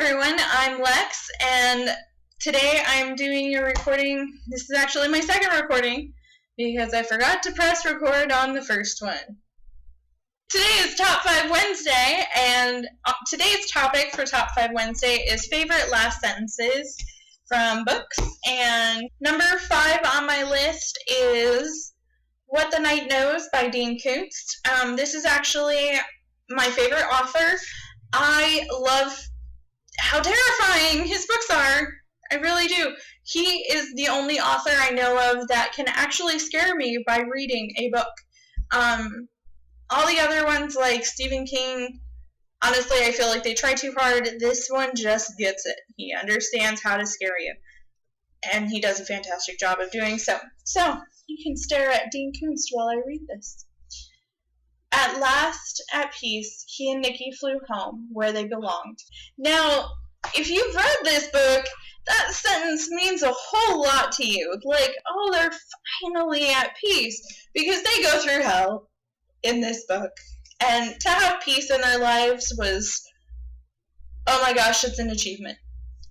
everyone, I'm Lex, and today I'm doing a recording. This is actually my second recording because I forgot to press record on the first one. Today is Top 5 Wednesday, and today's topic for Top 5 Wednesday is favorite last sentences from books, and number 5 on my list is What the Night Knows by Dean Koontz. This is actually my favorite author. I love how terrifying his books are. I really do. He is the only author I know of that can actually scare me by reading a book. All the other ones, like Stephen King, honestly, I feel like they try too hard. This one just gets it. He understands how to scare you. And he does a fantastic job of doing so. So, you can stare at Dean Koontz while I read this. At last, at peace, he and Nikki flew home, where they belonged. Now, if you've read this book, that sentence means a whole lot to you. Like, oh, they're finally at peace. Because they go through hell in this book. And to have peace in their lives was, oh my gosh, it's an achievement.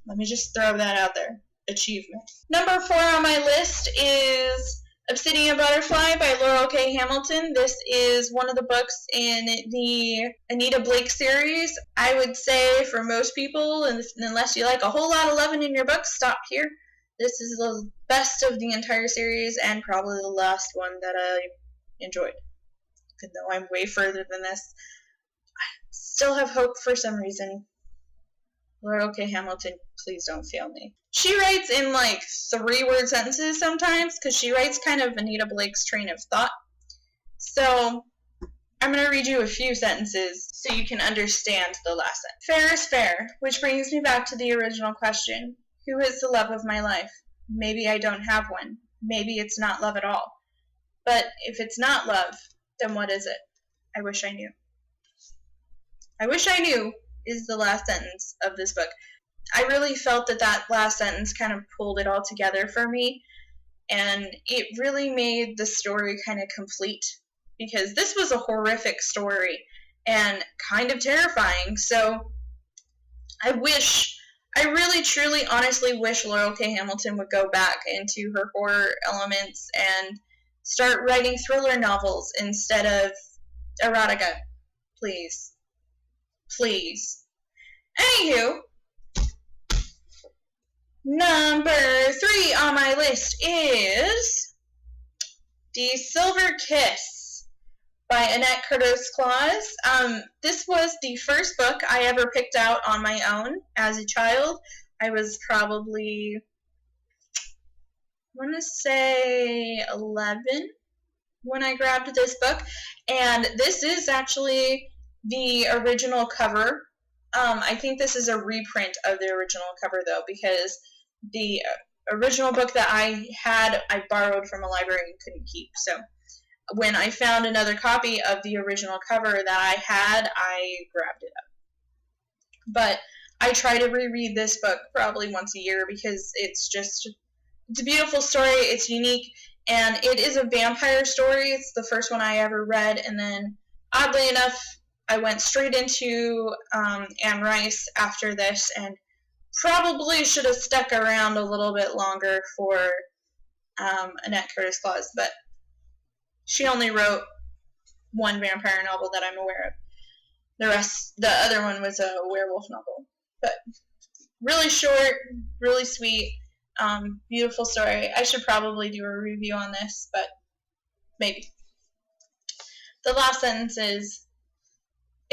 Let me just throw that out there. Achievement. Number 4 on my list is Obsidian Butterfly by Laurel K. Hamilton. This is one of the books in the Anita Blake series. I would say for most people, unless you like a whole lot of loving in your books, stop here. This is the best of the entire series and probably the last one that I enjoyed. Even though I'm way further than this, I still have hope for some reason. Laurel K. Hamilton, please don't fail me. She writes in like 3-word sentences sometimes because she writes kind of Anita Blake's train of thought. So I'm going to read you a few sentences so you can understand the last sentence. Fair is fair, which brings me back to the original question. Who is the love of my life? Maybe I don't have one. Maybe it's not love at all. But if it's not love, then what is it? I wish I knew. I wish I knew is the last sentence of this book. I really felt that last sentence kind of pulled it all together for me, and it really made the story kind of complete, because this was a horrific story and kind of terrifying. So I really, truly, honestly wish Laurel K. Hamilton would go back into her horror elements and start writing thriller novels instead of erotica. Please. Please. Anywho, number 3 on my list is The Silver Kiss by Annette Curtis-Claus. This was the first book I ever picked out on my own as a child. I was probably, I want to say 11 when I grabbed this book, and this is actually the original cover. I think this is a reprint of the original cover, though, because the original book that I had, I borrowed from a library and couldn't keep. So when I found another copy of the original cover that I had, I grabbed it up. But I try to reread this book probably once a year because it's a beautiful story, it's unique, and it is a vampire story. It's the first one I ever read, and then, oddly enough, I went straight into Anne Rice after this, and probably should have stuck around a little bit longer for Annette Curtis-Claus, but she only wrote one vampire novel that I'm aware of. The other one was a werewolf novel. But really short, really sweet, beautiful story. I should probably do a review on this, but maybe. The last sentence is,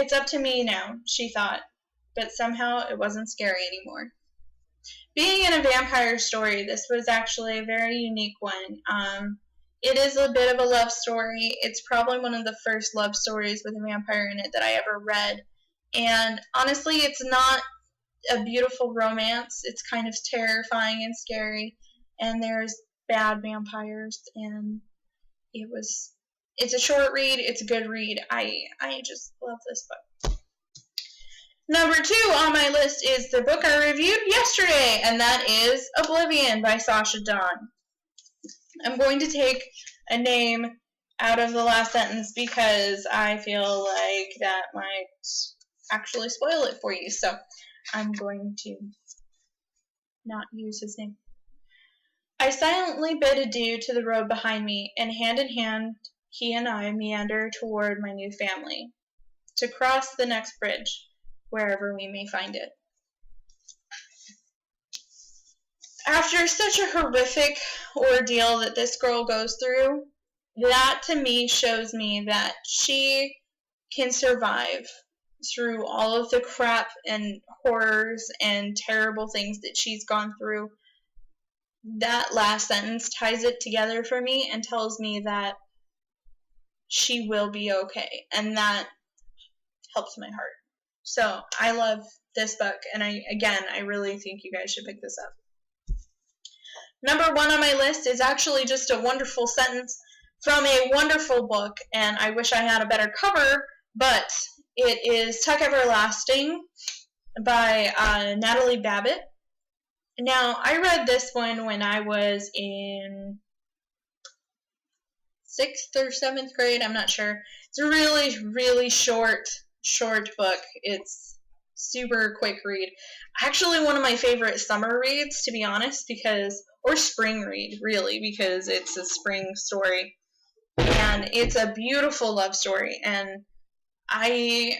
it's up to me now, she thought, but somehow it wasn't scary anymore. Being in a vampire story, this was actually a very unique one. It is a bit of a love story. It's probably one of the first love stories with a vampire in it that I ever read. And honestly, it's not a beautiful romance. It's kind of terrifying and scary. And there's bad vampires. And it's a short read. It's a good read. I just love this book. Number 2 on my list is the book I reviewed yesterday, and that is Oblivion by Sasha Dawn. I'm going to take a name out of the last sentence because I feel like that might actually spoil it for you. So I'm going to not use his name. I silently bid adieu to the road behind me, and hand in hand he and I meander toward my new family, to cross the next bridge, wherever we may find it. After such a horrific ordeal that this girl goes through, that to me shows me that she can survive through all of the crap and horrors and terrible things that she's gone through. That last sentence ties it together for me and tells me that she will be okay, and that helps my heart. So I love this book, and I really think you guys should pick this up. Number 1 on my list is actually just a wonderful sentence from a wonderful book, and I wish I had a better cover, but it is Tuck Everlasting by Natalie Babbitt. Now, I read this one when I was in 6th or 7th grade, I'm not sure. It's a really, really short book. It's super quick read. Actually, one of my favorite summer reads, to be honest, or spring read, really, because it's a spring story. And it's a beautiful love story, and I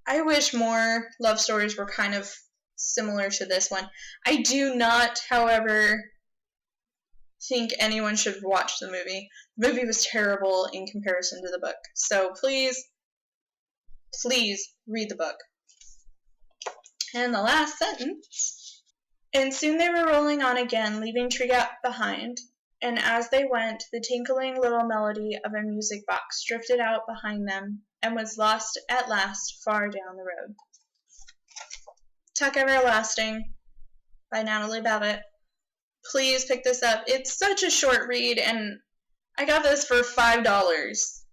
wish more love stories were kind of similar to this one. I do not, however, think anyone should watch the movie. The movie was terrible in comparison to the book. So please read the book. And the last sentence. And soon they were rolling on again, leaving Tree Gap behind. And as they went, the tinkling little melody of a music box drifted out behind them and was lost at last far down the road. Tuck Everlasting by Natalie Babbitt. Please pick this up. It's such a short read, and I got this for $5.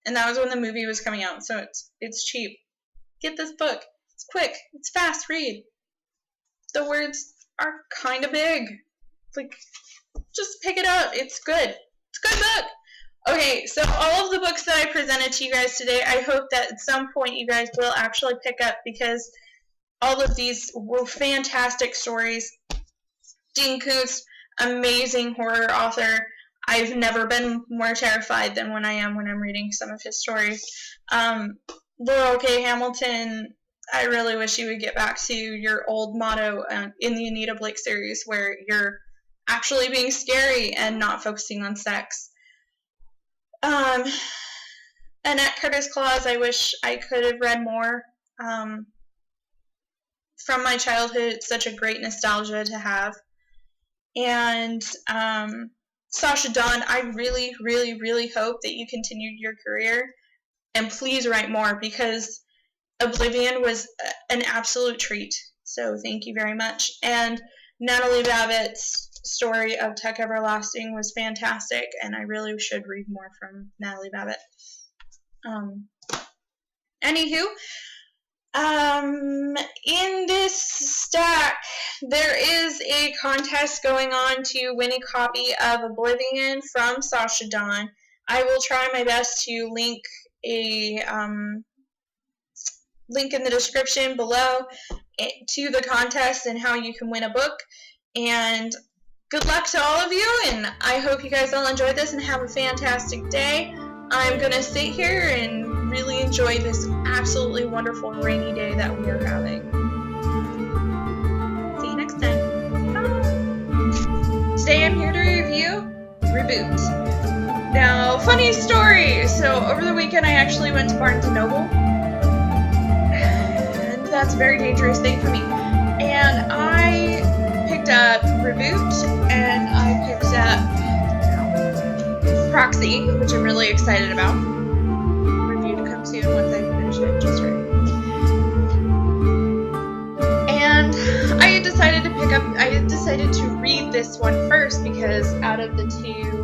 And that was when the movie was coming out, so it's cheap. Get this book. It's quick. It's fast read. The words are kind of big. Like, just pick it up. It's good. It's a good book. Okay, so all of the books that I presented to you guys today, I hope that at some point you guys will actually pick up, because all of these were fantastic stories. Dean Koontz, amazing horror author. I've never been more terrified than when I'm reading some of his stories. Laurel K. Hamilton, I really wish you would get back to your old motto in the Anita Blake series, where you're actually being scary and not focusing on sex. Annette Curtis Claus, I wish I could have read more. From my childhood, it's such a great nostalgia to have. And Sasha Dawn, I really, really, really hope that you continued your career. And please write more, because Oblivion was an absolute treat. So thank you very much. And Natalie Babbitt's story of Tuck Everlasting was fantastic, and I really should read more from Natalie Babbitt. Anywho, in this stack, there is a contest going on to win a copy of Oblivion from Sasha Dawn. I will try my best to link a link in the description below to the contest and how you can win a book. And good luck to all of you, and I hope you guys all enjoyed this and have a fantastic day. I'm going to sit here and really enjoy this absolutely wonderful rainy day that we are having. See you next time. Bye. Today I'm here to review Reboot. Now, funny story. So over the weekend I actually went to Barnes & Noble. And that's a very dangerous thing for me. And I picked up Reboot, and I picked up Proxy, which I'm really excited about. Review to come soon once I finish it, just right. And I decided to read this one first, because out of the two